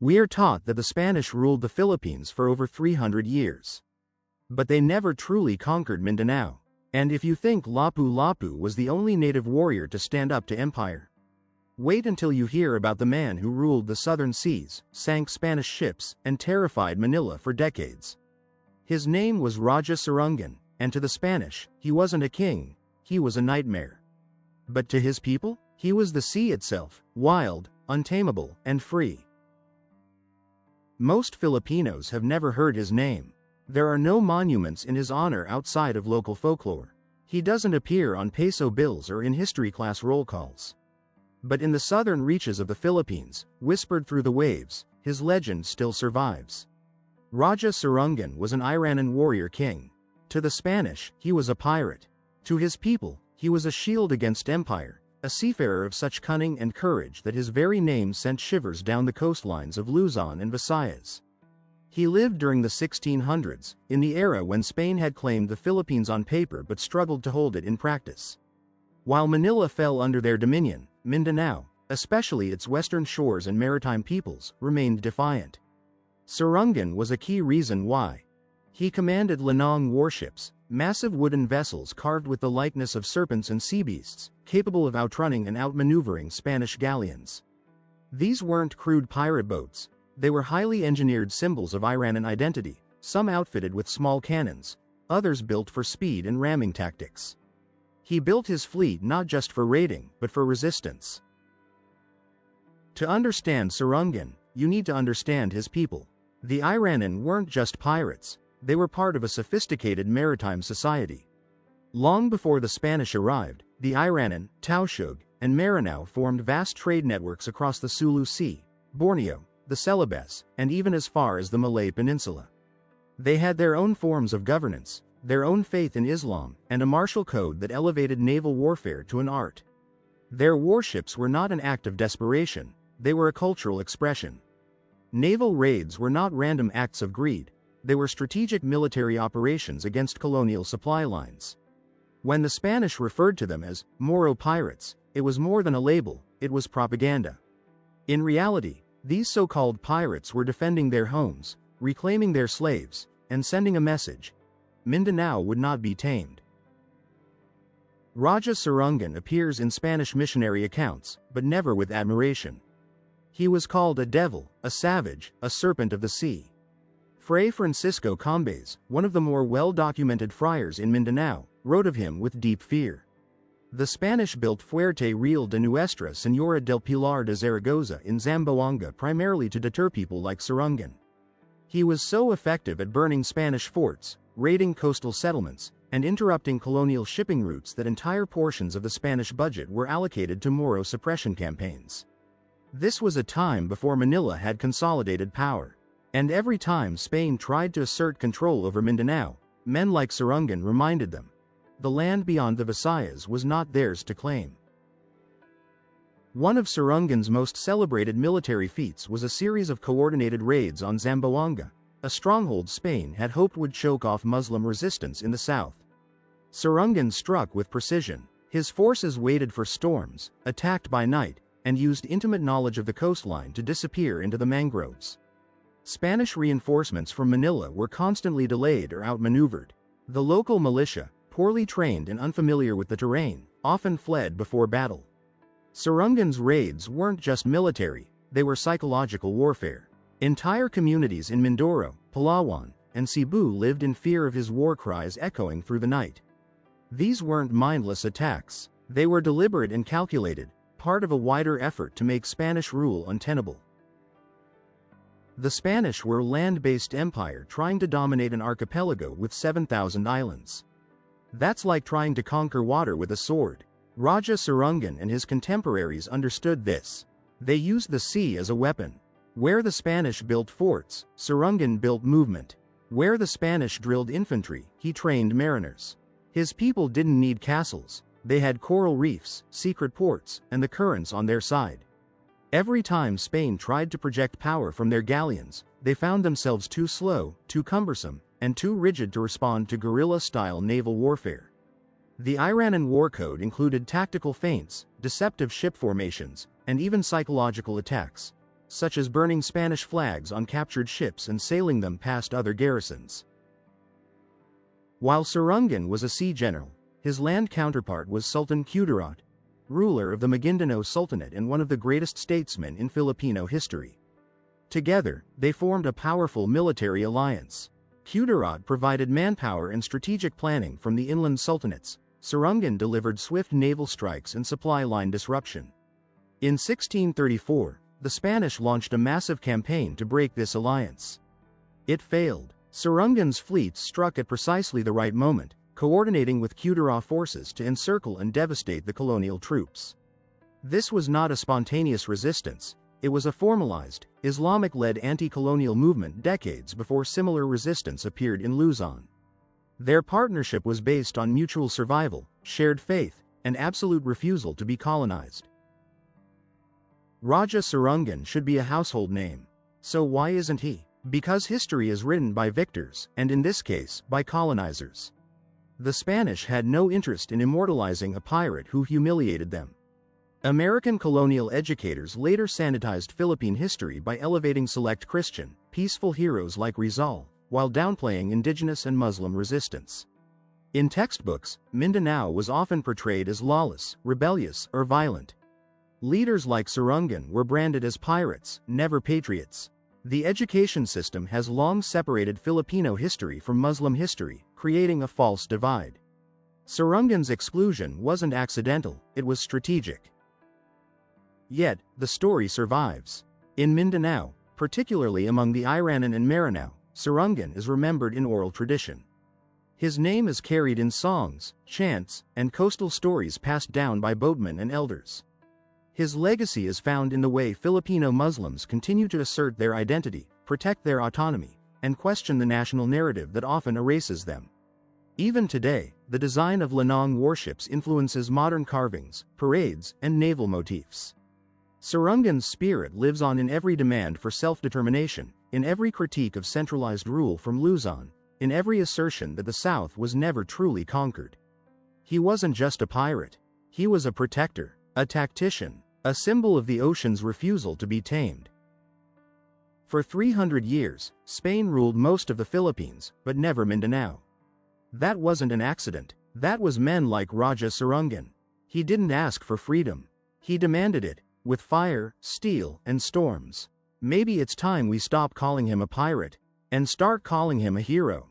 We are taught that the Spanish ruled the Philippines for over 300 years. But they never truly conquered Mindanao. And if you think Lapu-Lapu was the only native warrior to stand up to empire, wait until you hear about the man who ruled the southern seas, sank Spanish ships, and terrified Manila for decades. His name was Raja Sirungan, and to the Spanish, he wasn't a king, he was a nightmare. But to his people, he was the sea itself, wild, untamable, and free. Most Filipinos have never heard his name. There are no monuments in his honor outside of local folklore. He doesn't appear on peso bills or in history class roll calls. But in the southern reaches of the Philippines, whispered through the waves, his legend still survives. Raja Sirungan was an Iranun warrior king. To the Spanish, he was a pirate. To his people, he was a shield against empire, a seafarer of such cunning and courage that his very name sent shivers down the coastlines of Luzon and Visayas. He lived during the 1600s, in the era when Spain had claimed the Philippines on paper but struggled to hold it in practice. While Manila fell under their dominion, Mindanao, especially its western shores and maritime peoples, remained defiant. Sirungan was a key reason why. He commanded lanong warships, massive wooden vessels carved with the likeness of serpents and sea beasts, capable of outrunning and outmaneuvering Spanish galleons. These weren't crude pirate boats. They were highly engineered symbols of Iranun identity, some outfitted with small cannons, others built for speed and ramming tactics. He built his fleet not just for raiding, but for resistance. To understand Sirungan, you need to understand his people. The Iranun weren't just pirates, they were part of a sophisticated maritime society. Long before the Spanish arrived, the Iranun, Tausug, and Maranao formed vast trade networks across the Sulu Sea, Borneo, the Celebes, and even as far as the Malay Peninsula. They had their own forms of governance, their own faith in Islam, and a martial code that elevated naval warfare to an art. Their warships were not an act of desperation, they were a cultural expression. Naval raids were not random acts of greed, they were strategic military operations against colonial supply lines. When the Spanish referred to them as Moro pirates, it was more than a label, it was propaganda. In reality, these so-called pirates were defending their homes, reclaiming their slaves, and sending a message: Mindanao would not be tamed. Raja Sirungan appears in Spanish missionary accounts, but never with admiration. He was called a devil, a savage, a serpent of the sea. Fray Francisco Combes, one of the more well-documented friars in Mindanao, wrote of him with deep fear. The Spanish built Fuerte Real de Nuestra Señora del Pilar de Zaragoza in Zamboanga primarily to deter people like Sirungan. He was so effective at burning Spanish forts, raiding coastal settlements, and interrupting colonial shipping routes that entire portions of the Spanish budget were allocated to Moro suppression campaigns. This was a time before Manila had consolidated power. And every time Spain tried to assert control over Mindanao, men like Sirungan reminded them: the land beyond the Visayas was not theirs to claim. One of Sirungan's most celebrated military feats was a series of coordinated raids on Zamboanga, a stronghold Spain had hoped would choke off Muslim resistance in the south. Sirungan struck with precision. His forces waited for storms, attacked by night, and used intimate knowledge of the coastline to disappear into the mangroves. Spanish reinforcements from Manila were constantly delayed or outmaneuvered. The local militia, poorly trained and unfamiliar with the terrain, often fled before battle. Sirungan's raids weren't just military, they were psychological warfare. Entire communities in Mindoro, Palawan, and Cebu lived in fear of his war cries echoing through the night. These weren't mindless attacks, they were deliberate and calculated, part of a wider effort to make Spanish rule untenable. The Spanish were a land-based empire trying to dominate an archipelago with 7,000 islands. That's like trying to conquer water with a sword. Raja Sirungan and his contemporaries understood this. They used the sea as a weapon. Where the Spanish built forts, Sirungan built movement. Where the Spanish drilled infantry, he trained mariners. His people didn't need castles, they had coral reefs, secret ports, and the currents on their side. Every time Spain tried to project power from their galleons, they found themselves too slow, too cumbersome, and too rigid to respond to guerrilla-style naval warfare. The Iranun war code included tactical feints, deceptive ship formations, and even psychological attacks. such as burning Spanish flags on captured ships and sailing them past other garrisons. While Sirungan was a sea general, his land counterpart was Sultan Cudarod, ruler of the Mindanao Sultanate and one of the greatest statesmen in Filipino history. Together, they formed a powerful military alliance. Cudarod provided manpower and strategic planning from the inland sultanates. Sirungan delivered swift naval strikes and supply line disruption. In 1634, the Spanish launched a massive campaign to break this alliance. It failed. Sirungan's fleets struck at precisely the right moment, coordinating with Cudarod forces to encircle and devastate the colonial troops. This was not a spontaneous resistance, it was a formalized, Islamic-led anti-colonial movement decades before similar resistance appeared in Luzon. Their partnership was based on mutual survival, shared faith, and absolute refusal to be colonized. Raja Sirungan should be a household name. So why isn't he? Because history is written by victors, and in this case, by colonizers. The Spanish had no interest in immortalizing a pirate who humiliated them. American colonial educators later sanitized Philippine history by elevating select Christian, peaceful heroes like Rizal, while downplaying indigenous and Muslim resistance. In textbooks, Mindanao was often portrayed as lawless, rebellious, or violent. Leaders like Sirungan were branded as pirates, never patriots. The education system has long separated Filipino history from Muslim history, creating a false divide. Sirungan's exclusion wasn't accidental, it was strategic. Yet, the story survives. In Mindanao, particularly among the Iranun and Maritime, Sirungan is remembered in oral tradition. His name is carried in songs, chants, and coastal stories passed down by boatmen and elders. His legacy is found in the way Filipino Muslims continue to assert their identity, protect their autonomy, and question the national narrative that often erases them. Even today, the design of lanong warships influences modern carvings, parades, and naval motifs. Sirungan's spirit lives on in every demand for self-determination, in every critique of centralized rule from Luzon, in every assertion that the South was never truly conquered. He wasn't just a pirate. He was a protector, a tactician, a symbol of the ocean's refusal to be tamed. For 300 years, Spain ruled most of the Philippines, but never Mindanao. That wasn't an accident. That was men like Raja Sirungan. He didn't ask for freedom. He demanded it, with fire, steel, and storms. Maybe it's time we stop calling him a pirate, and start calling him a hero.